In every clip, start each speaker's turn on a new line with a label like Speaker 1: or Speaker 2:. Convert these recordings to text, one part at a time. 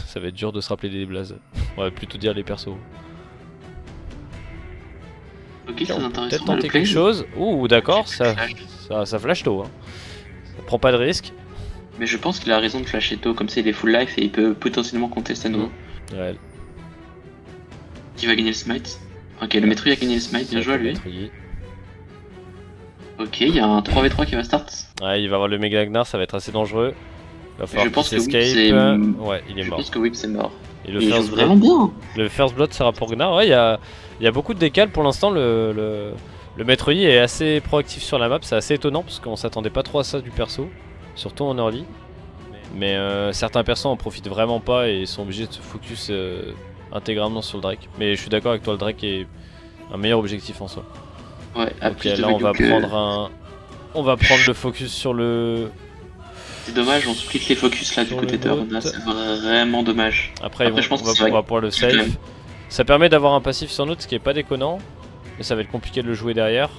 Speaker 1: Ça va être dur de se rappeler des blazes. On va plutôt dire les persos.
Speaker 2: Ok, c'est
Speaker 1: On peut
Speaker 2: intéressant.
Speaker 1: peut-être tenter quelque chose. Ouh, d'accord, ça flash tôt. Hein. Ça prend pas de risque.
Speaker 2: Mais je pense qu'il a raison de flasher tôt, comme ça il est full life et il peut potentiellement contester à nouveau.
Speaker 1: Réel.
Speaker 2: Qui va gagner le smite? Ok, le Métrouille a gagné le smite, bien joué à lui. Ok, il y a un 3v3 qui va start.
Speaker 1: Ouais, il va avoir le méga Gnar, ça va être assez dangereux. Il va falloir
Speaker 2: Je pense
Speaker 1: qu'il
Speaker 2: que
Speaker 1: s'escape.
Speaker 2: c'est...
Speaker 1: Ouais, il est
Speaker 2: Je
Speaker 1: mort.
Speaker 2: pense que Whip c'est mort.
Speaker 1: Et
Speaker 2: Il joue vraiment bien.
Speaker 1: Le first blood sera pour Gnar. Ouais, il y a beaucoup de décales pour l'instant. Le maître Yi est assez proactif sur la map. C'est assez étonnant parce qu'on s'attendait pas trop à ça du perso. Surtout en early. Mais certains persos en profitent vraiment pas et sont obligés de se focus intégralement sur le Drake. Mais je suis d'accord avec toi, le Drake est un meilleur objectif en soi.
Speaker 2: Ouais,
Speaker 1: Ok, là on va prendre un... On va prendre le focus sur le...
Speaker 2: C'est dommage, on split les focus là du côté de Aruna, c'est vraiment dommage.
Speaker 1: Après
Speaker 2: je pense
Speaker 1: on va pouvoir le save. Ça permet d'avoir un passif sur notre, ce qui est pas déconnant. Mais ça va être compliqué de le jouer derrière.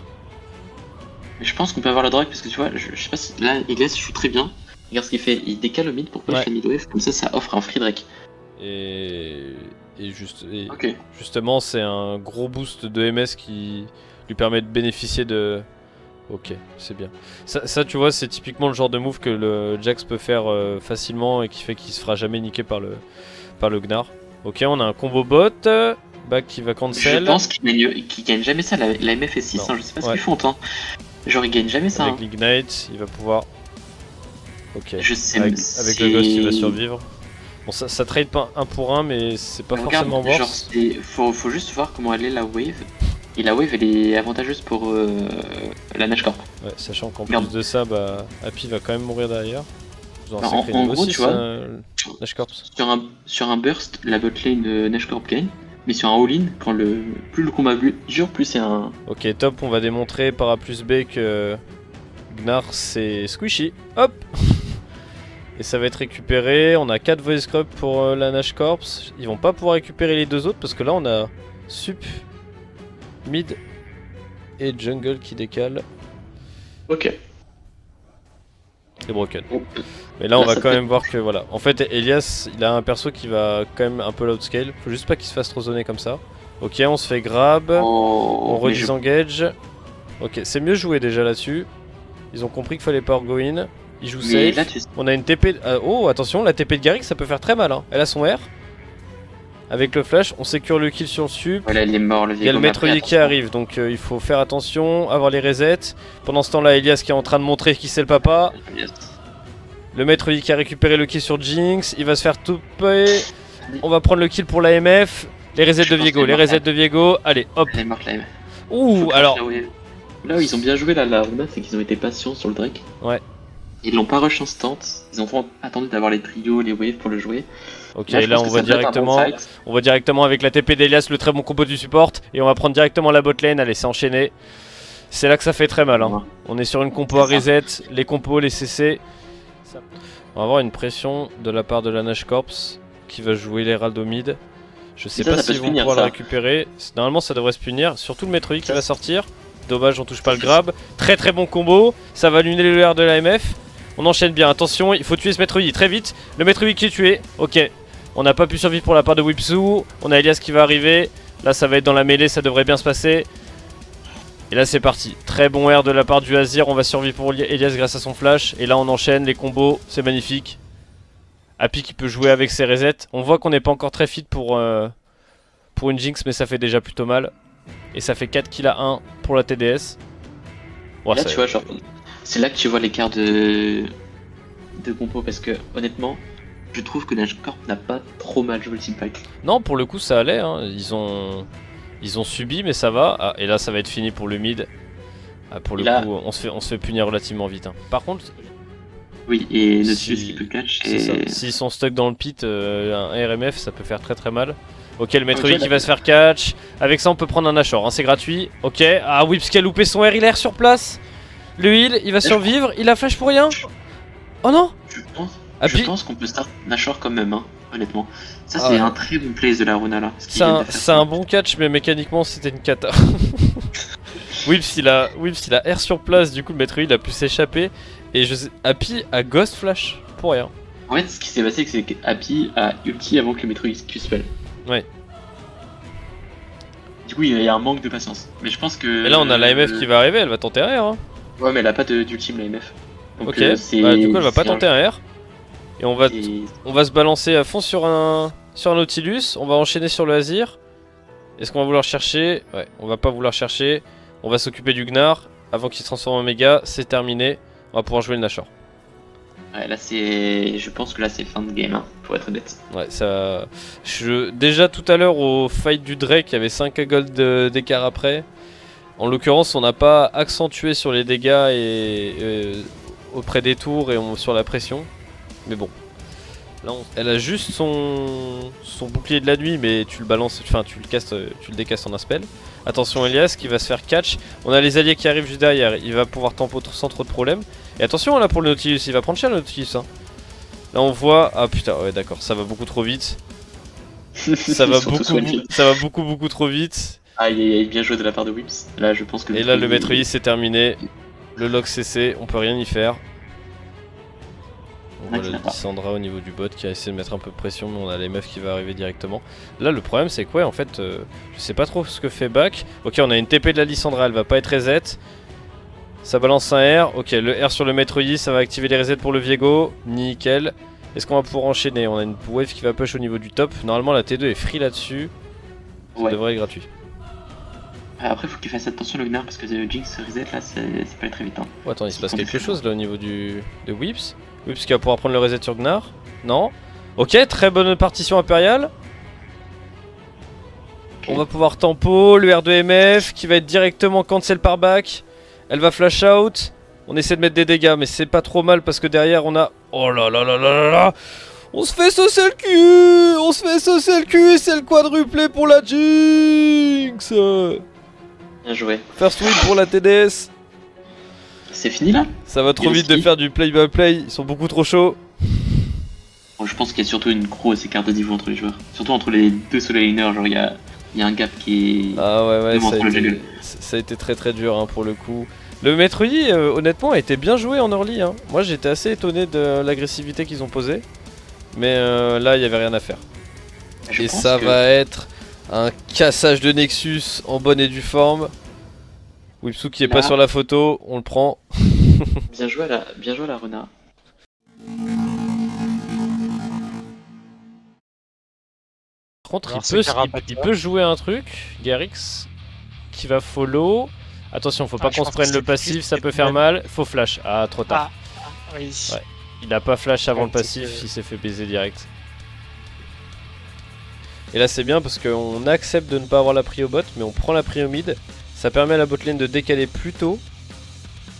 Speaker 2: Mais je pense qu'on peut avoir le Drake parce que tu vois, je sais pas si... Là, Igles joue très bien. Regarde ce qu'il fait, il décale au mid pour push la mid wave, comme ça offre un free Drake. Justement, c'est un gros boost de MS qui lui permet de bénéficier de... Ok, c'est bien. Ça, tu vois, c'est typiquement le genre de move que le Jax peut faire facilement et qui fait qu'il se fera jamais niquer par le Gnar. Ok, on a un combo bot, back qui va cancel. Je pense qu'il gagne jamais ça, la MF est 6, hein, je sais pas ce qu'ils font tant. Genre il gagne jamais ça.
Speaker 1: Avec l'Ignite, il va pouvoir... Ok,
Speaker 2: je sais,
Speaker 1: avec le Ghost il va survivre. Bon, ça trade pas un pour un, mais c'est pas forcément worse.
Speaker 2: Faut juste voir comment elle est la wave. Et la wave elle est avantageuse pour la Nash Corp.
Speaker 1: Ouais, sachant qu'en plus de ça, bah, Happy va quand même mourir derrière.
Speaker 2: En gros, tu vois,
Speaker 1: Nash Corp.
Speaker 2: sur un burst, la botlane de Nash Corp gagne. Mais sur un all-in, plus le combat dure, plus c'est un...
Speaker 1: Ok, top, on va démontrer par A plus B que Gnar c'est squishy. Hop. Et ça va être récupéré. On a 4 voice scrub pour la Nash Corps. Ils vont pas pouvoir récupérer les deux autres parce que là on a sup, mid et jungle qui décale.
Speaker 2: Ok.
Speaker 1: C'est broken. Mais là on va quand même voir que voilà. En fait Elias il a un perso qui va quand même un peu l'outscale. Faut juste pas qu'il se fasse trop zoner comme ça. Ok, on se fait grab. On redisengage. Ok, c'est mieux joué déjà là-dessus. Ils ont compris qu'il fallait pas go in. Ils jouent safe. Là, on a une TP... oh attention, la TP de Garrick ça peut faire très mal hein. Elle a son R. Avec le flash, on sécure le kill sur le sup.
Speaker 2: Voilà, il est mort, le
Speaker 1: il y a le maître Yi qui arrive, donc il faut faire attention, avoir les resets. Pendant ce temps-là, Elias qui est en train de montrer qui c'est le papa.
Speaker 2: Yes.
Speaker 1: Le maître Yi qui a récupéré le kill sur Jinx, il va se faire touper. On va prendre le kill pour l'AMF. Les resets de Viego, les resets de Viego. Allez, hop.
Speaker 2: Elle est morte l'AMF.
Speaker 1: Ouh, alors.
Speaker 2: Là où ils ont bien joué la Runa, c'est qu'ils ont été patients sur le Drake.
Speaker 1: Ouais.
Speaker 2: Ils l'ont pas rush instant, ils ont attendu d'avoir les trios, les waves pour le jouer.
Speaker 1: Ok, là on va directement avec la TP d'Elias, le très bon combo du support. Et on va prendre directement la botlane, allez c'est enchaîné. C'est là que ça fait très mal hein. On est sur une compo à reset, les compos, les CC. On va avoir une pression de la part de la Nash Corps qui va jouer l'Herald au mid. Je sais pas s'ils vont pouvoir le récupérer. Normalement ça devrait se punir, surtout le maître Yi qui va sortir. Dommage, on touche pas le grab. Très très bon combo, ça va luner le R de l'AMF. On enchaîne bien, attention, il faut tuer ce maître Yi très vite. Le maître Yi qui est tué, ok. On n'a pas pu survivre pour la part de Wipsu. On a Elias qui va arriver. Là ça va être dans la mêlée, ça devrait bien se passer. Et là c'est parti, très bon R de la part du Azir. On va survivre pour Elias grâce à son flash. Et là on enchaîne les combos, c'est magnifique. Happy qui peut jouer avec ses resets. On voit qu'on n'est pas encore très fit pour une Jinx, mais ça fait déjà plutôt mal. Et ça fait 4 kills à 1 pour la TDS.
Speaker 2: Ouais, là tu vois, genre, c'est là que tu vois l'écart de compo parce que honnêtement, je trouve que Nash Corp n'a pas trop mal joué le teamfight.
Speaker 1: Non, pour le coup ça allait, hein. Ils ont subi mais ça va. Ah, et là ça va être fini pour le mid. Ah, pour le coup on se fait punir relativement vite hein. Par contre...
Speaker 2: Oui, et Nautilus qui peut catch et...
Speaker 1: S'ils sont stuck dans le pit, un RMF ça peut faire très très mal. Ok, le maître Yi qui va se faire catch. Avec ça on peut prendre un Nashor, hein, c'est gratuit. Ok, ah Whips qui a loupé son R, il est sur place. Le heal, il va survivre, il a flash pour rien. Oh non.
Speaker 2: Je pense qu'on peut start Nashor quand même, hein, honnêtement. Ça c'est un très bon place de la Runa là.
Speaker 1: C'est un bon catch mais mécaniquement c'était une cata. Whips il a R sur place, du coup le maître Yi il a pu s'échapper. Et Happy a Ghost Flash pour rien.
Speaker 3: En fait, ce qui s'est passé, c'est que Happy a ulti avant que le Metroid Q-Spell.
Speaker 1: Ouais.
Speaker 3: Du coup, il y a un manque de patience. Mais je pense que...
Speaker 1: Et là, on a l'AMF qui va arriver, elle va tenter un R. Hein.
Speaker 3: Ouais, mais elle a pas d'ultime, l'AMF.
Speaker 1: Ok, bah, du coup, elle va pas tenter un R. Et on va se balancer à fond sur un Nautilus. On va enchaîner sur le Azir. Est-ce qu'on va vouloir chercher? Ouais, on va pas vouloir chercher. On va s'occuper du Gnar. Avant qu'il se transforme en méga, c'est terminé. On va pouvoir jouer le Nashor.
Speaker 3: Ouais, là c'est... Je pense que là c'est fin de game, hein, pour être honnête.
Speaker 1: Ouais, ça... Déjà tout à l'heure au fight du Drake, il y avait 5 gold d'écart après. En l'occurrence, on n'a pas accentué sur les dégâts et auprès des tours et sur la pression. Mais bon. Là, elle a juste son bouclier de la nuit, mais tu le balances, enfin tu le décasses en un spell. Attention Elias qui va se faire catch. On a les alliés qui arrivent juste derrière, il va pouvoir tempo sans trop de problèmes. Et attention là pour le Nautilus, il va prendre cher le Nautilus. Hein. Là on voit, ah putain, ouais d'accord, ça va beaucoup trop vite. Ça va beaucoup trop vite.
Speaker 3: Ah, il est bien joué de la part de Whips. Là je pense que...
Speaker 1: Et là le Metroid c'est terminé. Le lock CC, on peut rien y faire. On voit la Lissandra au niveau du bot qui a essayé de mettre un peu de pression, mais on a les meufs qui va arriver directement. Là le problème c'est que ouais en fait je sais pas trop ce que fait Back. Ok, on a une TP de la Lissandra, elle va pas être reset. Ça balance un R, ok le R sur le Metroid, ça va activer les resets pour le Viego. Nickel. Est-ce qu'on va pouvoir enchaîner? On a une wave qui va push au niveau du top. Normalement la T2 est free là-dessus. Ça devrait être gratuit.
Speaker 3: Après faut qu'il fasse attention le Gnar parce que le Jinx reset là c'est pas très vite. Hein.
Speaker 1: Oh, attends, il se passe quelque chose là au niveau de Whips. Whips qui va pouvoir prendre le reset sur Gnar. Non. Ok, très bonne partition impériale. Okay. On va pouvoir tempo, le R2MF qui va être directement cancel par back. Elle va flash out. On essaie de mettre des dégâts mais c'est pas trop mal parce que derrière on a... Oh là là là là là là. On se fait saucer le cul. On se fait saucer le cul et c'est le quadruplé pour la Jinx.
Speaker 3: Bien joué.
Speaker 1: First win pour la TDS.
Speaker 3: C'est fini là?
Speaker 1: Ça va trop vite de faire du play-by-play, ils sont beaucoup trop chauds.
Speaker 3: Bon, je pense qu'il y a surtout une grosse écart de niveau entre les joueurs. Surtout entre les deux solo laners, genre il y a un gap qui est...
Speaker 1: Ah ouais, ça a été très très dur hein, pour le coup. Le Metroid, honnêtement, a été bien joué en early. Hein. Moi j'étais assez étonné de l'agressivité qu'ils ont posée. Mais là, il n'y avait rien à faire. Et ça va être un cassage de Nexus en bonne et due forme. Whipsou qui est pas sur la photo, on le prend.
Speaker 3: Bien joué à la Rena.
Speaker 1: Par contre, il peut jouer un truc, Garrix, qui va follow. Attention, faut pas qu'on se prenne le passif, ça peut faire mal. Faut flash. Ah, trop tard.
Speaker 4: Oui.
Speaker 1: Ouais. Il a pas flash avant le passif, il s'est fait baiser direct. Et là, c'est bien parce qu'on accepte de ne pas avoir la prio bot, mais on prend la prio mid. Ça permet à la botlane de décaler plus tôt.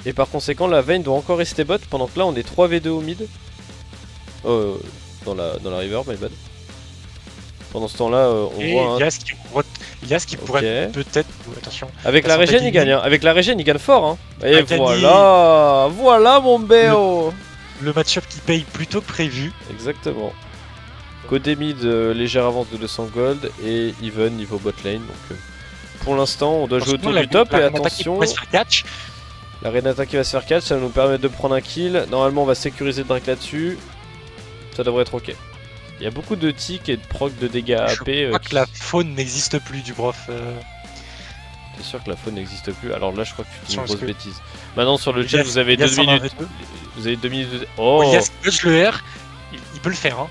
Speaker 1: Et par conséquent, la Vayne doit encore rester bot pendant que là, on est 3v2 au mid. Dans la river, my bad. Pendant ce temps-là, on voit un...
Speaker 4: Elias qui pourrait peut-être... Attention.
Speaker 1: Avec la régène, il gagne. Hein. Avec la régène, il gagne fort. Hein. Et voilà. Voilà mon BO.
Speaker 4: Le match-up qui paye plus tôt que prévu.
Speaker 1: Exactement. Côté mid, légère avance de 200 gold. Et even niveau botlane. Donc... Pour l'instant, on doit jouer autour du top et attention. La Renata qui va se faire catch, ça va nous permettre de prendre un kill. Normalement, on va sécuriser le Drake là-dessus. Ça devrait être ok. Il y a beaucoup de tics et de proc de dégâts AP.
Speaker 4: Je crois que la faune n'existe plus du prof.
Speaker 1: T'es sûr que la faune n'existe plus? Alors là, je crois que tu dis une grosse bêtise. Maintenant, sur le chat, vous avez 2 minutes. Vous avez 2 minutes de... Oh,
Speaker 4: Elias touch le R, il peut le faire. Hein.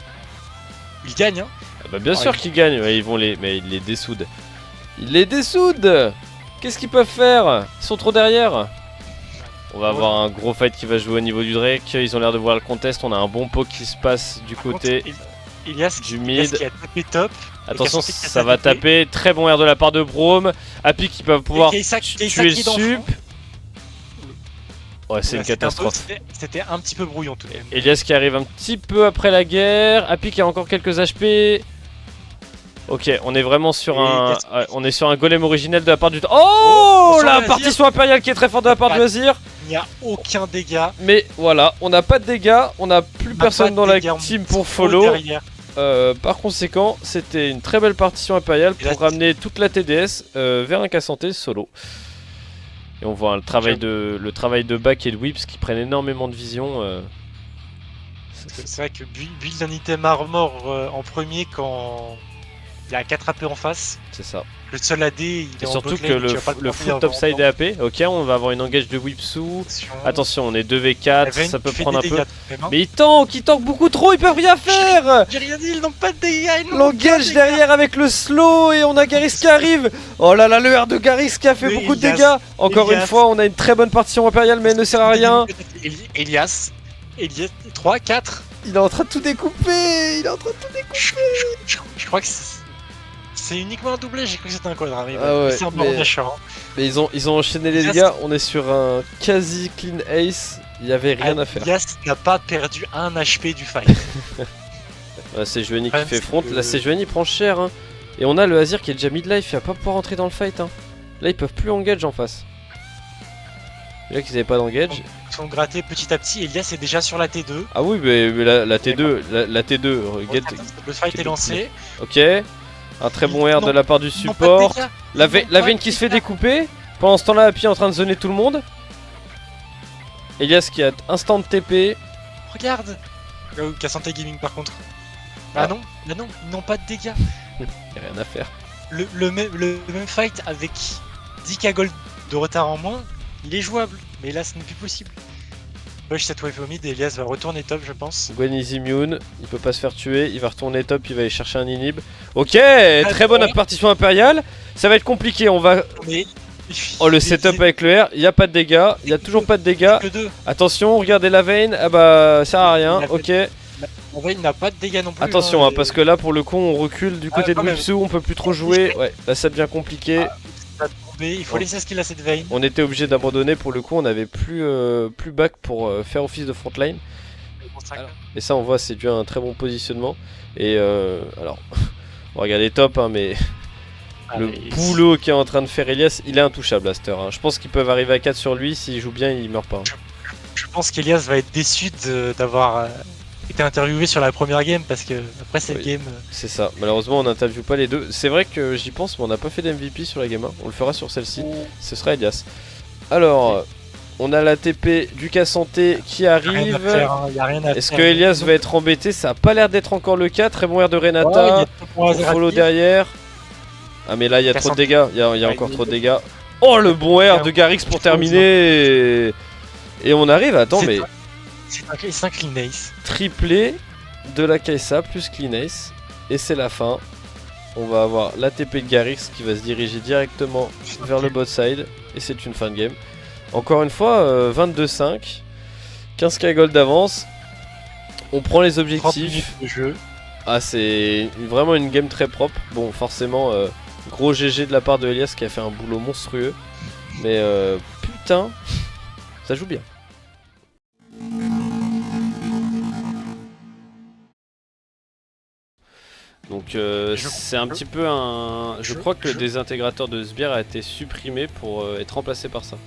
Speaker 4: Il gagne. Hein.
Speaker 1: Ah bah bien sûr qu'il gagne. Ouais, mais il les dessoude. Il les dessoude. Qu'est-ce qu'ils peuvent faire? Ils sont trop derrière. On va avoir un gros fight qui va jouer au niveau du Drake. Ils ont l'air de voir le contest. On a un bon poke qui se passe du côté du mid.
Speaker 4: Qui a tapé top.
Speaker 1: Attention, ça va taper. Très bon air de la part de Braum. Happy qui peut pouvoir tuer le sup. Ouais, c'est une catastrophe.
Speaker 4: C'était un petit peu brouillon tout de même.
Speaker 1: Elias qui arrive un petit peu après la guerre. Happy qui a encore quelques HP. Ok, on est vraiment sur un golem originel de la part du... Oh, la partition impériale qui est très forte de la part du Azir.
Speaker 4: Il n'y a aucun dégât.
Speaker 1: Mais voilà, on n'a pas de dégâts, on n'a plus personne dans la team pour follow. Par conséquent, c'était une très belle partition impériale pour ramener toute la TDS vers un cas santé solo. Et on voit le travail de Back et de Whips qui prennent énormément de vision.
Speaker 4: C'est vrai que build un item armor en premier quand il y a 4 AP en face.
Speaker 2: C'est ça.
Speaker 4: Le seul AD, il est
Speaker 2: Et
Speaker 4: en
Speaker 2: surtout
Speaker 4: bot
Speaker 2: que
Speaker 4: lane, tu
Speaker 2: le
Speaker 4: vas pas le
Speaker 2: full
Speaker 4: prendre
Speaker 2: topside
Speaker 4: avant.
Speaker 2: est AP. Ok, on va avoir une engage de Whipsou. Attention, on est 2v4,
Speaker 4: Raven
Speaker 2: ça peut
Speaker 4: qui fait
Speaker 2: prendre un
Speaker 4: des
Speaker 2: peu.
Speaker 4: dégâts tout de même, hein.
Speaker 2: Mais ils tankent beaucoup trop, ils peuvent rien faire.
Speaker 4: J'ai rien dit, ils n'ont pas de dégâts. ils n'ont pas de
Speaker 2: L'engage
Speaker 4: dégâts.
Speaker 2: derrière avec le slow et on a Garrix qui arrive. Oh là là, le R de Garrix qui a fait
Speaker 4: Mais
Speaker 2: beaucoup de
Speaker 4: Elias,
Speaker 2: dégâts. Encore une
Speaker 4: Elias.
Speaker 2: fois, on a une très bonne partition impériale, mais elle ne sert à rien.
Speaker 4: Elias, 3, 4.
Speaker 2: Il est en train de tout découper. Il est en train de tout découper.
Speaker 4: Je crois que c'est uniquement un doublé, j'ai cru que c'était un quadra. Mais
Speaker 2: Ah ouais,
Speaker 4: c'est un
Speaker 2: mais-
Speaker 4: bon dasher. Hein.
Speaker 2: Mais ils ont enchaîné les
Speaker 4: Elias.
Speaker 2: dégâts. On est sur un quasi clean ace. Il y avait rien à faire.
Speaker 4: Elias n'a pas perdu un HP du fight.
Speaker 2: Là, c'est Juani qui
Speaker 4: problème,
Speaker 2: fait
Speaker 4: c'est
Speaker 2: front.
Speaker 4: que-
Speaker 2: Là, c'est Juani prend cher. Hein. Et on a le Azir qui est déjà mid-life. Il va pas pouvoir rentrer dans le fight. Hein. Là, ils peuvent plus engage en face. Et là qu'ils avaient pas d'engage.
Speaker 4: Ils sont grattés petit à petit. Elias est déjà sur la T2.
Speaker 2: Ah oui, mais la T2, la T2, get-
Speaker 4: Le fight est lancé.
Speaker 2: ok. Un très bon R de
Speaker 4: Non,
Speaker 2: la part du
Speaker 4: Ils n'ont pas de
Speaker 2: support.
Speaker 4: dégâts.
Speaker 2: La
Speaker 4: Ils n'ont pas
Speaker 2: veine
Speaker 4: de
Speaker 2: qui se fait
Speaker 4: dégâts.
Speaker 2: découper. Pendant ce temps-là, Happy est en train de zoner tout le monde. Elias qui a instant TP.
Speaker 4: Regarde. Cassante Gaming par contre.
Speaker 2: Ah.
Speaker 4: Ah non, bah non, ils n'ont pas de dégâts.
Speaker 2: Y a rien à faire.
Speaker 4: Le même fight avec 10k gold de retard en moins, il est jouable. Mais là, ce n'est plus possible. Push cette wave au mid et Elias va retourner top, je pense.
Speaker 2: Gwen is immune. Il peut pas se faire tuer. Il va retourner top. Il va aller chercher un inhib. Ok, très bonne partition impériale. Ça va être compliqué. On va.
Speaker 4: Mais...
Speaker 2: Oh, le setup avec le R. Il y a pas de dégâts. Il y a toujours pas de dégâts.
Speaker 4: que 2.
Speaker 2: Attention, regardez la veine. Ah bah, ça sert à rien. Ok.
Speaker 4: En vrai, il n'a pas de dégâts non plus.
Speaker 2: Attention,
Speaker 4: hein,
Speaker 2: hein, parce que là, pour le coup, on recule du côté de
Speaker 4: quand même.
Speaker 2: Wipsu. On peut plus trop jouer. Ouais, là, ça devient compliqué.
Speaker 4: il va tomber, il faut
Speaker 2: Ouais.
Speaker 4: laisser ce qu'il a cette veine.
Speaker 2: On était obligé d'abandonner. Pour le coup, on avait plus back pour faire office de frontline. Alors, et ça, on voit, c'est dû à un très bon positionnement. Et alors, on va regarder top, hein, mais le boulot qu'est en train de faire Elias, il est intouchable à cette heure. Hein. Je pense qu'ils peuvent arriver à 4 sur lui. S'il joue bien, il meurt pas. Hein.
Speaker 4: Je pense qu'Elias va être déçu d'avoir été interviewé sur la première game parce que après cette
Speaker 2: Oui.
Speaker 4: game.
Speaker 2: C'est ça. Malheureusement, on n'interviewe pas les deux. C'est vrai que j'y pense, mais on n'a pas fait d'MVP sur la game 1. On le fera sur celle-ci. Ce sera Elias. Alors, on a la TP du Cassanté qui arrive. Est-ce que Elias va être embêté? Ça a pas l'air d'être encore le cas. Très bon air de Renata. Follow derrière. Ah, mais là, il y a trop de dégâts. Il y a encore trop de dégâts. Oh, le bon air de Garrix pour terminer. Et on arrive. Attends, mais
Speaker 4: C'est un clean ace.
Speaker 2: triplé de la Kai'Sa plus clean ace. Et c'est la fin. On va avoir la TP de Garrix qui va se diriger directement vers le bot side. Et c'est une fin de game. Encore une fois, 22-5. 15k gold d'avance. On prend les
Speaker 4: 30 minutes
Speaker 2: objectifs.
Speaker 4: de jeu.
Speaker 2: Ah, c'est vraiment une game très propre. Bon, forcément, gros GG de la part de Elias qui a fait un boulot monstrueux. Mais putain, ça joue bien. Donc c'est un petit peu un... Je crois que le désintégrateur de Sbire a été supprimé pour être remplacé par ça.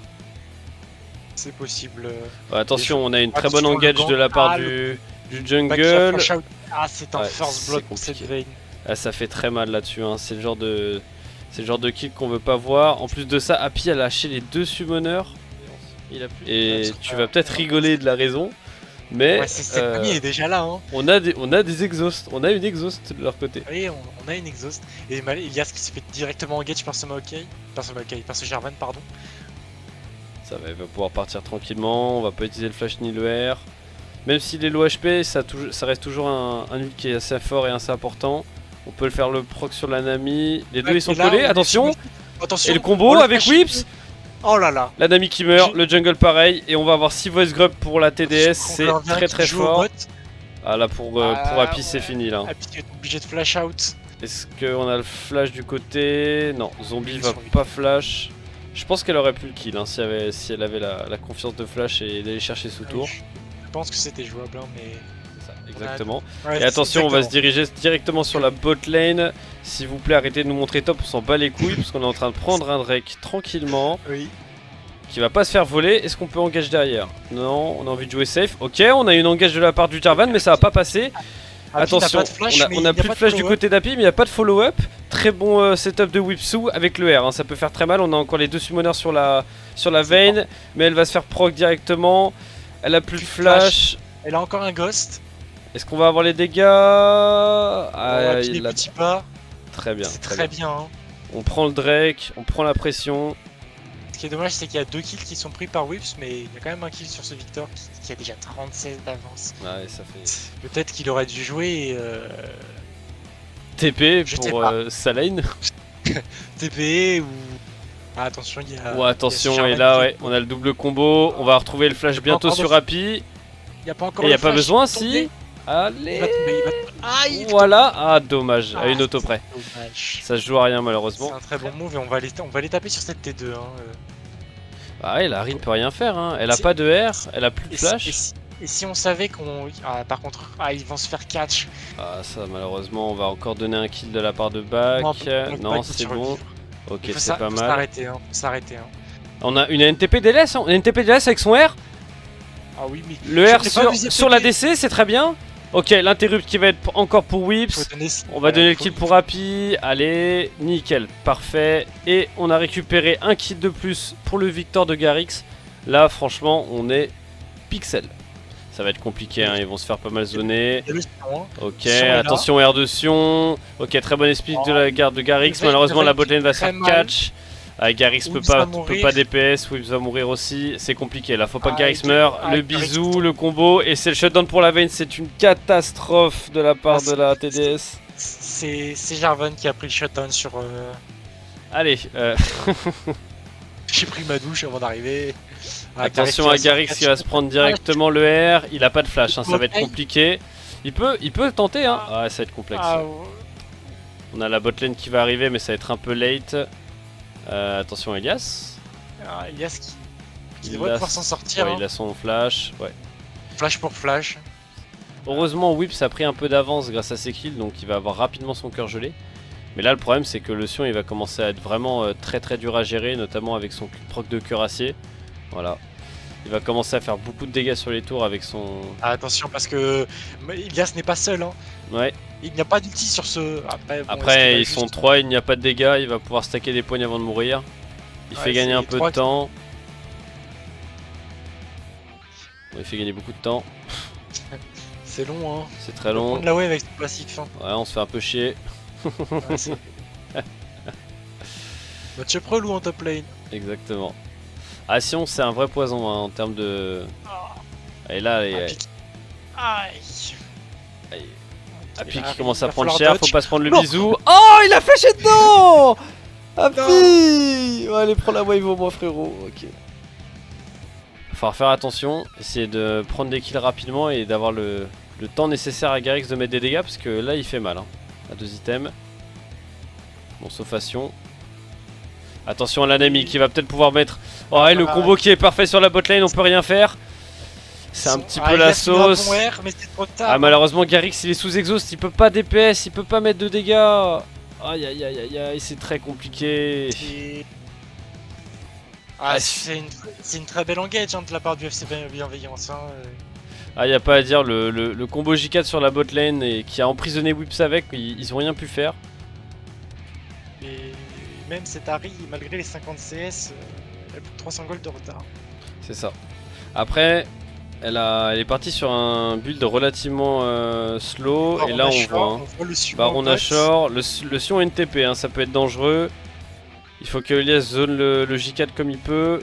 Speaker 4: C'est possible.
Speaker 2: Attention, on a une très
Speaker 4: Attention,
Speaker 2: bonne engage
Speaker 4: le
Speaker 2: de la part
Speaker 4: ah,
Speaker 2: du
Speaker 4: Back
Speaker 2: jungle.
Speaker 4: flash out. Ah, c'est un
Speaker 2: Ouais,
Speaker 4: first
Speaker 2: c'est
Speaker 4: blood pour cette
Speaker 2: compliqué.
Speaker 4: veine.
Speaker 2: Ah, ça fait très mal là-dessus, hein. C'est le genre de kill qu'on veut pas voir. En plus de ça, Happy a lâché les deux summoners. Et tu vas peut-être rigoler de la raison. Mais
Speaker 4: Ouais, c'est cette famille est déjà là. Hein.
Speaker 2: on a des exhausts. On a une exhaust de leur côté.
Speaker 4: Oui, on a une exhaust. Et Elias qui s'est fait directement engage par ce Maokai. Par ce Jarvan, pardon.
Speaker 2: Ça va, il va pouvoir partir tranquillement. On va pas utiliser le flash ni le R. Même s'il est low HP, ça reste toujours un ult qui est assez fort et assez important. On peut le faire le proc sur la Nami. Les deux ils sont
Speaker 4: Et là,
Speaker 2: collés,
Speaker 4: on est
Speaker 2: attention.
Speaker 4: Attention.
Speaker 2: Et le combo
Speaker 4: Oh, le
Speaker 2: avec
Speaker 4: flash.
Speaker 2: Whips.
Speaker 4: Oh là là.
Speaker 2: La Nami qui meurt, le jungle pareil. Et on va avoir 6 voice grub pour la TDS. C'est très très fort. Ah là pour Happy c'est fini là.
Speaker 4: Happy est obligé de flash out.
Speaker 2: Est-ce qu'on a le flash du côté? Non, Zombie va
Speaker 4: Sur lui.
Speaker 2: pas flash. Je pense qu'elle aurait pu le kill hein, si elle avait la confiance de flash et d'aller chercher sous tour.
Speaker 4: Je pense que c'était jouable, hein, mais.
Speaker 2: C'est ça, exactement.
Speaker 4: Ouais,
Speaker 2: Et attention, on va se
Speaker 4: exactement.
Speaker 2: diriger directement sur la bot lane. S'il vous plaît, arrêtez de nous montrer top, on s'en bat les couilles parce qu'on est en train de prendre un Drake tranquillement.
Speaker 4: Oui.
Speaker 2: Qui va pas se faire voler. Est-ce qu'on peut engage derrière? Non, on a envie de jouer safe. Ok, on a une engage de la part du Jarvan, mais ça va pas passer.
Speaker 4: Happy
Speaker 2: Attention,
Speaker 4: n'a pas de flash, mais
Speaker 2: on
Speaker 4: il y
Speaker 2: a
Speaker 4: a
Speaker 2: plus
Speaker 4: pas
Speaker 2: de flash du
Speaker 4: follow-up.
Speaker 2: côté d'Happy, mais il n'y a pas de follow-up. Très bon setup de Whipsu avec le R, hein, ça peut faire très mal. On a encore les deux summoners sur la veine, mais elle va se faire proc directement. Elle a plus de flash.
Speaker 4: Elle a encore un ghost.
Speaker 2: Est-ce qu'on va avoir les dégâts? Ah,
Speaker 4: les
Speaker 2: il a...
Speaker 4: petits pas,
Speaker 2: Très bien,
Speaker 4: c'est très bien. Hein.
Speaker 2: On prend le Drake, on prend la pression.
Speaker 4: Ce qui est dommage, c'est qu'il y a 2 kills qui sont pris par Whips, mais il y a quand même un kill sur ce Victor qui a déjà 37 d'avance.
Speaker 2: Ouais, ça fait...
Speaker 4: Peut-être qu'il aurait dû jouer
Speaker 2: TP
Speaker 4: Je sais
Speaker 2: pour
Speaker 4: pas.
Speaker 2: sa lane.
Speaker 4: TP ou... Ah, attention, il y a...
Speaker 2: Ouais, attention,
Speaker 4: il y a
Speaker 2: et
Speaker 4: Jarvan
Speaker 2: là,
Speaker 4: qui-
Speaker 2: ouais, on a le double combo. On va retrouver le flash
Speaker 4: Il y a pas
Speaker 2: bientôt
Speaker 4: encore
Speaker 2: sur
Speaker 4: de-
Speaker 2: Happy.
Speaker 4: Il y a pas encore
Speaker 2: Et il
Speaker 4: le
Speaker 2: a pas
Speaker 4: flash,
Speaker 2: besoin,
Speaker 4: il va tomber.
Speaker 2: si. Allez.
Speaker 4: Il va tomber, il va tomber. Ah, il
Speaker 2: Voilà. Ah, dommage, à une
Speaker 4: Ah,
Speaker 2: auto près.
Speaker 4: Dommage.
Speaker 2: Ça se joue à rien,
Speaker 4: C'est
Speaker 2: malheureusement.
Speaker 4: un très bon move et on va les taper sur cette T2. Hein.
Speaker 2: Ah, ouais, la Reed peut rien faire, hein. Elle a
Speaker 4: C'est-
Speaker 2: pas de R, elle a plus de
Speaker 4: Et
Speaker 2: flash.
Speaker 4: et si on savait qu'on... Ah, par contre, ils vont se faire catch.
Speaker 2: Ah, ça, malheureusement, on va encore donner un kill de la part de Back. Non,
Speaker 4: Back
Speaker 2: c'est
Speaker 4: sur le
Speaker 2: bon.
Speaker 4: livre.
Speaker 2: Ok,
Speaker 4: Il faut
Speaker 2: c'est pas
Speaker 4: faut
Speaker 2: mal.
Speaker 4: s'arrêter, hein. Faut s'arrêter. Hein.
Speaker 2: On a une NTP DLS, hein. Une NTP DLS avec son R.
Speaker 4: Ah oui, mais...
Speaker 2: Le
Speaker 4: Je
Speaker 2: R
Speaker 4: n'ai pas vu
Speaker 2: sur la
Speaker 4: TP.
Speaker 2: DC, c'est très bien. Ok, l'interrupt qui va être encore pour Whips.
Speaker 4: Faut donner...
Speaker 2: On va donner le kill pour Happy. Allez, nickel, parfait. Et on a récupéré un kill de plus pour le Victor de Garrix. Là, franchement, on est pixel. Ça va être compliqué, hein. Ils vont se faire pas mal zoner.
Speaker 4: Il y a le Sion, hein.
Speaker 2: Ok,
Speaker 4: Sion est là.
Speaker 2: attention R de Sion. Ok, très bonne speed de la garde de Garrix.
Speaker 4: Il va-
Speaker 2: Malheureusement,
Speaker 4: il va
Speaker 2: la botlane va se
Speaker 4: très
Speaker 2: faire
Speaker 4: mal.
Speaker 2: catch. Ah, Garrix peut
Speaker 4: Whips va
Speaker 2: pas
Speaker 4: mourir.
Speaker 2: DPS. Whips va mourir aussi. C'est compliqué là. Faut pas que
Speaker 4: Ah,
Speaker 2: Garrix
Speaker 4: il-
Speaker 2: meure.
Speaker 4: ah,
Speaker 2: Le
Speaker 4: Garrix-
Speaker 2: bisou, le combo. Et c'est le shutdown pour la Vayne. C'est une catastrophe de la part
Speaker 4: Ah,
Speaker 2: de la TDS.
Speaker 4: C'est Jarvan qui a pris le shutdown sur...
Speaker 2: Allez,
Speaker 4: J'ai pris ma douche avant d'arriver. Ah,
Speaker 2: attention à Garrix qui va se prendre directement le R. Il a pas de flash, hein, ça va être compliqué. Il peut tenter, hein. Ah, ça va être complexe.
Speaker 4: Ah,
Speaker 2: On a la botlane qui va arriver, mais ça va être un peu late. Attention Elias.
Speaker 4: Elias qui
Speaker 2: Il
Speaker 4: devrait
Speaker 2: a-
Speaker 4: pouvoir s'en sortir.
Speaker 2: Ouais,
Speaker 4: hein.
Speaker 2: il a son flash. Ouais.
Speaker 4: Flash pour flash.
Speaker 2: Heureusement, Whips a pris un peu d'avance grâce à ses kills, donc il va avoir rapidement son cœur gelé. Mais là, le problème, c'est que le Sion, il va commencer à être vraiment très dur à gérer, notamment avec son proc de cuirassier. Voilà. Il va commencer à faire beaucoup de dégâts sur les tours avec son...
Speaker 4: Ah, attention parce que Elias n'est pas seul. Hein.
Speaker 2: Ouais.
Speaker 4: Il n'y a pas d'ulti sur ce. Après, bon, est-ce qu'il
Speaker 2: Après,
Speaker 4: va
Speaker 2: ils
Speaker 4: juste-
Speaker 2: sont 3, il n'y a pas de dégâts, il va pouvoir stacker des poignes avant de mourir. Il
Speaker 4: Ouais,
Speaker 2: fait gagner
Speaker 4: c'est
Speaker 2: un peu
Speaker 4: trois
Speaker 2: de temps. Bon, il fait gagner beaucoup de temps.
Speaker 4: C'est long, hein.
Speaker 2: C'est très long.
Speaker 4: Prendre la wave avec son classique fin.
Speaker 2: Ouais, on se fait un peu chier.
Speaker 4: Ouais, c'est- Match-up relou en top lane.
Speaker 2: Exactement. Ah, Sion, c'est un vrai poison hein, en termes de. Et là,
Speaker 4: Ah,
Speaker 2: les...
Speaker 4: pique. Aïe.
Speaker 2: Happy
Speaker 4: Il
Speaker 2: qui
Speaker 4: va-
Speaker 2: commence
Speaker 4: il
Speaker 2: à
Speaker 4: va
Speaker 2: prendre
Speaker 4: falloir
Speaker 2: cher, faut
Speaker 4: dodge.
Speaker 2: pas se prendre le
Speaker 4: Non.
Speaker 2: bisou. Oh, il a flashé dedans. Happy. Ouais, allez, prends la wave au moins, frérot. Ok. Faut faire attention, essayer de prendre des kills rapidement et d'avoir le temps nécessaire à Garrix de mettre des dégâts parce que là, il fait mal. Hein. À 2 items. Bon, sauf Sion. Attention à l'ennemi qui va peut-être pouvoir mettre. Oh, ouais, le combo qui est parfait sur la botlane, on peut rien faire. C'est un petit peu la
Speaker 4: Elias, il a un
Speaker 2: sauce.
Speaker 4: bon R, mais c'est trop tard.
Speaker 2: Ah, malheureusement, Garrix il est sous exhaust, il peut pas DPS, il peut pas mettre de dégâts. Aïe aïe aïe aïe aïe, c'est très compliqué.
Speaker 4: Et-
Speaker 2: Ah,
Speaker 4: Ah, c'est une très belle engage hein, de la part du FC Bienveillance. Hein.
Speaker 2: Ah, y a pas à dire, le combo J4 sur la bot lane et qui a emprisonné Whips avec, ils ont rien pu faire.
Speaker 4: Et même cette Harry, malgré les 50 CS, elle a plus de 300 gold de retard.
Speaker 2: C'est ça. Après, elle est partie sur un build relativement slow et là on voit. Hein.
Speaker 4: le Sion
Speaker 2: Baron
Speaker 4: en
Speaker 2: Nashor, le Sion NTP, hein, ça peut être dangereux. Il faut que Elias zone le J4 comme il peut.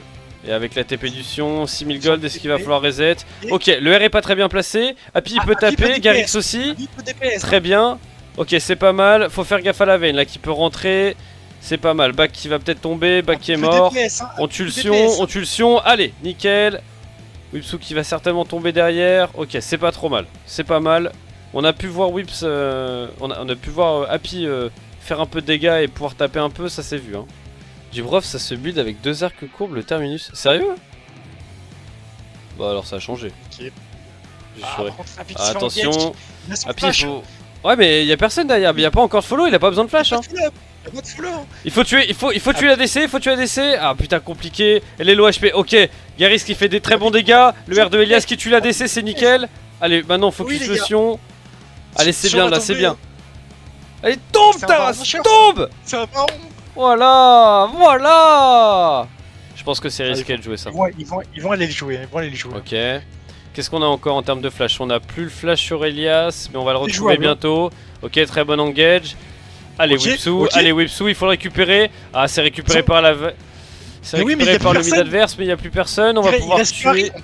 Speaker 2: Et avec la TP du Sion, 6000 gold, est-ce qu'il va falloir reset? Ok, le R est pas très bien placé. Happy il peut
Speaker 4: Happy peut
Speaker 2: taper,
Speaker 4: DPS.
Speaker 2: Garrix aussi.
Speaker 4: Il peut DPS.
Speaker 2: Très bien. Ok, c'est pas mal. Faut faire gaffe à la Vayne là qui peut rentrer. C'est pas mal. Back qui va peut-être tomber. Back qui est mort. On tue le Sion, on tue le Sion. Allez, nickel. Whipsou qui va certainement tomber derrière. Ok, c'est pas trop mal. C'est pas mal. On a pu voir Whips. On a pu voir Happy faire un peu de dégâts et pouvoir taper un peu. Ça s'est vu. Hein. Dubrov, ça se build avec 2 arcs courbes, le terminus. Sérieux? Bah alors ça a changé.
Speaker 4: Ok.
Speaker 2: Je saurais.
Speaker 4: Ah,
Speaker 2: Attention. Happy,
Speaker 4: Happy,
Speaker 2: faut... Ouais mais y a personne derrière, mais y a pas encore de follow, il a pas besoin de flash hein. Il faut tuer la DC, il faut tuer la DC. Ah putain compliqué, elle est low HP, ok. Garrix qui fait des très bons dégâts, le R de Elias qui tue la DC, c'est nickel. Allez maintenant focus le Sion. Allez c'est bien là, c'est bien. Allez tombe Taras, tombe.
Speaker 4: C'est un baron.
Speaker 2: Voilà. Je pense que c'est risqué de jouer ça.
Speaker 4: Ils vont aller le jouer,
Speaker 2: Ok. Qu'est-ce qu'on a encore en termes de flash? On a plus le flash sur Elias, mais on va le retrouver
Speaker 4: jouable, hein.
Speaker 2: bientôt. Ok, très bon engage. Allez,
Speaker 4: Ok,
Speaker 2: Whipsou,
Speaker 4: ok.
Speaker 2: allez, Whipsou, il faut le récupérer. Ah, c'est récupéré par la. C'est
Speaker 4: Mais oui, mais
Speaker 2: récupéré
Speaker 4: y a
Speaker 2: par
Speaker 4: plus
Speaker 2: le mid
Speaker 4: personne.
Speaker 2: adverse, mais il n'y a plus personne. On va
Speaker 4: Il
Speaker 2: pouvoir
Speaker 4: reste plus rien.
Speaker 2: tuer.
Speaker 4: On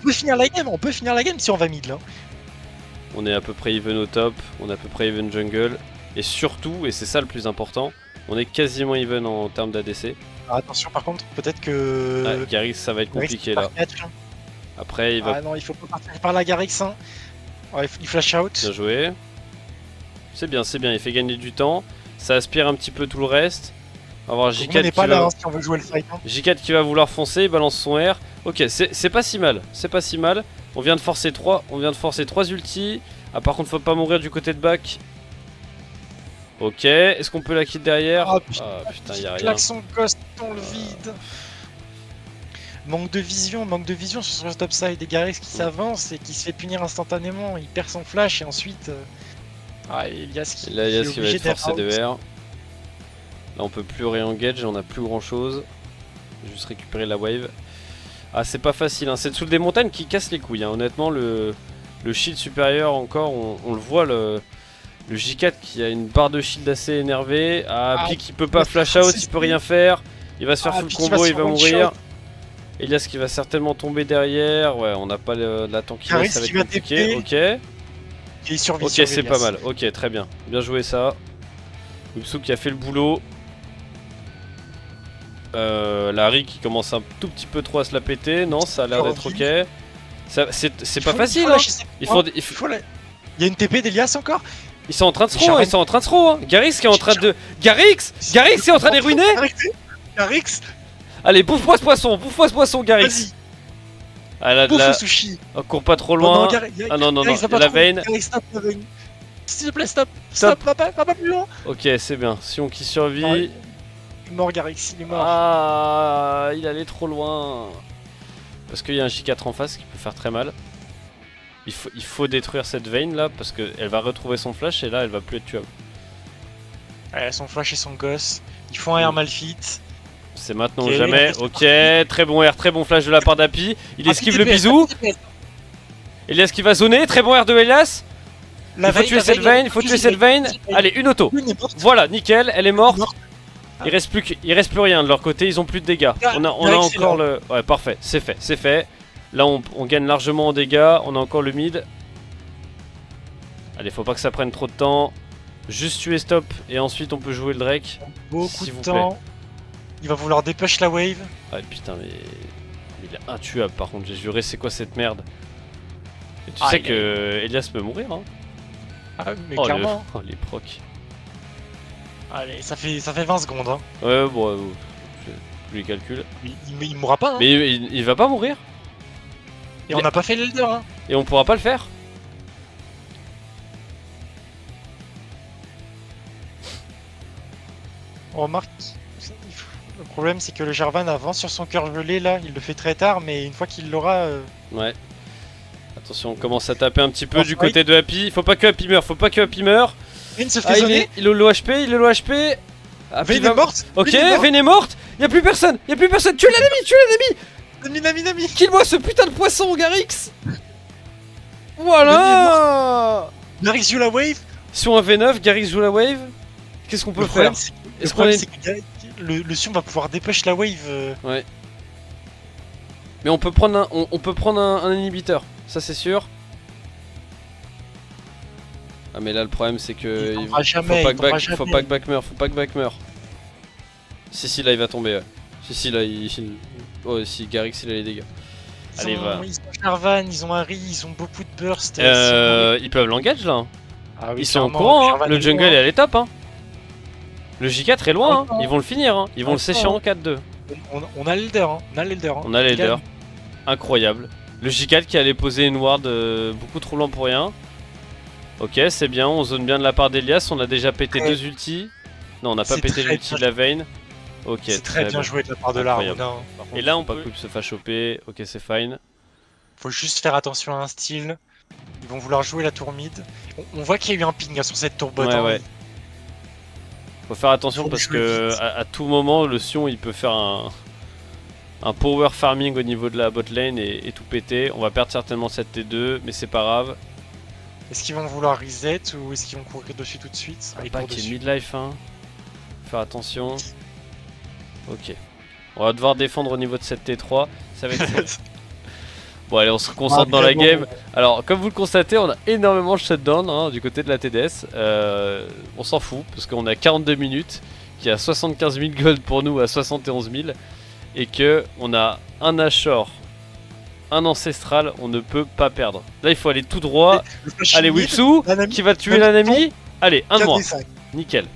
Speaker 4: peut finir la game si on va mid là.
Speaker 2: On est à peu près even au top, on est à peu près even jungle. Et surtout, et c'est ça le plus important, on est quasiment even en termes d'ADC.
Speaker 4: Alors, attention par contre, peut-être que.
Speaker 2: Ah, Garix, ça va être compliqué là. Après, il va
Speaker 4: Ah non, il faut pas partir par la Garix. Hein. Ouais, il flash out.
Speaker 2: bien jouer. C'est bien, il fait gagner du temps. Ça aspire un petit peu tout le reste. On va voir
Speaker 4: On
Speaker 2: J4
Speaker 4: n'est
Speaker 2: qui
Speaker 4: pas là
Speaker 2: va...
Speaker 4: hein, si on veut jouer le fight. Hein.
Speaker 2: J4 qui va vouloir foncer, il balance son R. Ok, c'est pas si mal, c'est pas si mal. On vient de forcer 3, ultis. Ah par contre faut pas mourir du côté de back. Ok, est-ce qu'on peut la kill derrière?
Speaker 4: Ah,
Speaker 2: putain, y'a rien.
Speaker 4: Claque son ghost dans le vide. Manque de vision sur ce topside. Et Garix qui s'avance et qui se fait punir instantanément. Il perd son flash et ensuite. Elias qui,
Speaker 2: Là, Elias
Speaker 4: qui est
Speaker 2: qui va
Speaker 4: obligé
Speaker 2: être forcé de
Speaker 4: d'être out.
Speaker 2: R. Là, on peut plus réengage, on a plus grand chose. Juste récupérer la wave. Ah, c'est pas facile, hein. C'est dessous des montagnes qui casse les couilles. Hein. Honnêtement, le shield supérieur, encore, on le voit, le J4 qui a une barre de shield assez énervée. Ah, Pic, il peut pas flash out, il peut rien faire. Il va se faire full
Speaker 4: Pic,
Speaker 2: combo, il va mourir.
Speaker 4: shot.
Speaker 2: Elias qui va certainement tomber derrière. Ouais, on n'a pas la tankiness,
Speaker 4: Garix
Speaker 2: ça va
Speaker 4: qui
Speaker 2: être
Speaker 4: va
Speaker 2: compliqué.
Speaker 4: TP.
Speaker 2: Ok.
Speaker 4: Et il survit.
Speaker 2: Ok,
Speaker 4: sur
Speaker 2: c'est
Speaker 4: Elias.
Speaker 2: pas mal. Ok, très bien. Bien joué ça. Upsu qui a fait le boulot. Larry qui commence un tout petit peu trop à se la péter. Non, ça a l'air d'être ok. C'est pas facile. Hein. Il
Speaker 4: y a une TP d'Elias encore.
Speaker 2: Ils sont en train de se throw. Ils sont en train de se throw. Hein. Garix qui est en train de. Garix est en train de les ruiner.
Speaker 4: Garix.
Speaker 2: Allez, bouffe-moi ce poisson, Garix.
Speaker 4: Vas-y.
Speaker 2: Ah, là,
Speaker 4: Bouffe
Speaker 2: là.
Speaker 4: le sushi.
Speaker 2: On court pas trop loin. Ah non,
Speaker 4: Garix va pas
Speaker 2: la
Speaker 4: trop.
Speaker 2: veine.
Speaker 4: Garix, stop la veine. S'il te plaît, stop. Va pas plus loin.
Speaker 2: Ok, c'est bien. Sion qui survit.
Speaker 4: Ouais. Il est mort, Garix, il est mort.
Speaker 2: Ah, il allait trop loin. Parce qu'il y a un J4 en face qui peut faire très mal. Il faut détruire cette veine là parce qu'elle va retrouver son flash et là elle va plus être tuable.
Speaker 4: Ouais, son flash et son gosse. Ils font un R mal fit.
Speaker 2: C'est maintenant
Speaker 4: Ok,
Speaker 2: ou jamais. Ok, très bon R, très bon flash de la part d'Api. Il esquive le
Speaker 4: TPS,
Speaker 2: bisou. Elias qui va zoner, très bon R de Elias. Il faut tuer cette veine, il faut tuer cette veine. Allez, une auto. Voilà, nickel, elle est morte. Il reste plus rien de leur côté, ils ont plus de dégâts. On a encore le... Ouais, parfait, c'est fait. Là, on gagne largement en dégâts, on a encore le mid. Allez, faut pas que ça prenne trop de temps. Juste tuer stop et ensuite on peut jouer le Drake.
Speaker 4: Beaucoup
Speaker 2: s'il
Speaker 4: de
Speaker 2: vous
Speaker 4: temps.
Speaker 2: plaît.
Speaker 4: Il va vouloir dépush la wave.
Speaker 2: Ah putain, mais il est intuable par contre, j'ai juré, c'est quoi cette merde? Et tu sais que Elias peut mourir, hein.
Speaker 4: Ah, mais
Speaker 2: Oh,
Speaker 4: clairement.
Speaker 2: les procs.
Speaker 4: Allez, ça fait 20 secondes. Hein.
Speaker 2: Ouais, bon, je les calcule.
Speaker 4: Il mourra pas. Hein.
Speaker 2: Mais il va pas mourir.
Speaker 4: Et on n'a pas fait l'elder. Hein.
Speaker 2: Et on pourra pas le faire.
Speaker 4: On remarque. Le problème, c'est que le Jarvan avance sur son cœur gelé là. Il le fait très tard, mais une fois qu'il l'aura.
Speaker 2: Ouais. Attention, on commence à taper un petit peu du côté de Happy. Faut pas que Happy meure,
Speaker 4: Vayne se fait zoner.
Speaker 2: Il est low HP,
Speaker 4: Vayne est morte.
Speaker 2: Ok, Vayne est morte. Y'a plus personne. Tuez l'ennemi,
Speaker 4: Nami.
Speaker 2: Kill-moi ce putain de poisson, Garix. Voilà.
Speaker 4: Garix joue la wave.
Speaker 2: Si on a V9, Garix joue la wave. Qu'est-ce qu'on peut faire?
Speaker 4: Le problème, c'est que le Sion va pouvoir dépush la wave.
Speaker 2: Ouais. Mais on peut prendre un inhibiteur, ça c'est sûr. Ah mais là le problème c'est que faut pas que back meure. Si là il va tomber. Ouais. Si là oh si Garix il a les dégâts. Allez va.
Speaker 4: Ils ont Jarvan, ils ont Harry, ils ont beaucoup de burst.
Speaker 2: Ils peuvent l'engage là.
Speaker 4: Ah oui,
Speaker 2: ils sont au courant, hein. Le jungle est à l'étape hein. Le J4 est loin, hein. Ils vont le finir, hein. Ils vont le sécher en 4-2.
Speaker 4: On a l'elder, hein.
Speaker 2: On a l'elder. Incroyable. Le J4 qui allait poser une ward beaucoup trop lent pour rien. Ok, c'est bien, on zone bien de la part d'Elias. On a déjà pété 2 ultis. Non, on n'a pas pété l'ulti de la vein. Ok,
Speaker 4: c'est très bien joué de la part de l'Armona.
Speaker 2: Et là, on peut pas se faire choper. Ok, c'est fine.
Speaker 4: Faut juste faire attention à un style. Ils vont vouloir jouer la tour mid. On voit qu'il y a eu un ping sur cette tour bot.
Speaker 2: Ouais. Faut faire attention parce que à tout moment, le Sion il peut faire
Speaker 1: un power farming au niveau de la bot lane et tout péter. On va perdre certainement cette T2, mais c'est pas grave.
Speaker 4: Est-ce qu'ils vont vouloir reset ou est-ce qu'ils vont courir dessus tout de suite?
Speaker 1: Un
Speaker 4: Ils
Speaker 1: pack
Speaker 4: courent
Speaker 1: qui est
Speaker 4: dessus.
Speaker 1: midlife, hein. Faire attention. Ok. On va devoir défendre au niveau de cette T3. Ça va être... Bon allez, on se concentre dans la game. Alors comme vous le constatez, on a énormément de shutdown hein, du côté de la TDS. On s'en fout parce qu'on a 42 minutes, qu'il y a 75 000 gold pour nous à 71 000 et que on a un Ashore, un Ancestral, on ne peut pas perdre. Là il faut aller tout droit. Allez Wipsu qui va tuer l'ennemi. Allez, un de moins. Nickel.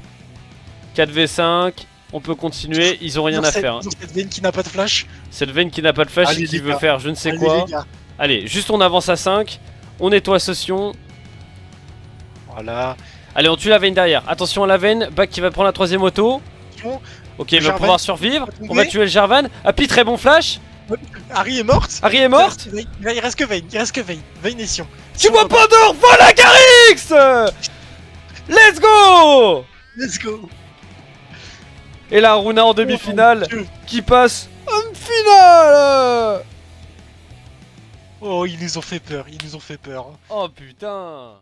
Speaker 1: 4v5. On peut continuer, ils ont rien à faire. Hein.
Speaker 4: Cette Vayne qui n'a pas de flash.
Speaker 1: Cette Vayne qui n'a pas de flash
Speaker 4: Allez,
Speaker 1: et qui
Speaker 4: les
Speaker 1: veut
Speaker 4: gars.
Speaker 1: faire je ne sais
Speaker 4: Allez,
Speaker 1: quoi.
Speaker 4: les gars.
Speaker 1: Allez, juste on avance à 5. On nettoie Sosion.
Speaker 4: Voilà.
Speaker 1: Allez, on tue la Vayne derrière. Attention à la Vayne. Back qui va prendre la troisième auto. Ok, il va
Speaker 4: Jarvan
Speaker 1: pouvoir survivre.
Speaker 4: va tomber.
Speaker 1: On va tuer le Jarvan. Happy, très bon flash.
Speaker 4: Harry est morte.
Speaker 1: Harry est morte.
Speaker 4: Il reste que Vayne. Il reste que Vayne. Vayne est Sion.
Speaker 1: Tu vois pas d'or. Voilà Garix. Let's go.
Speaker 4: Let's go.
Speaker 1: Et la Runa en demi-finale
Speaker 4: Oh, mon Dieu.
Speaker 1: qui passe en finale.
Speaker 4: Oh, ils nous ont fait peur. Ils nous ont fait peur.
Speaker 1: Oh putain.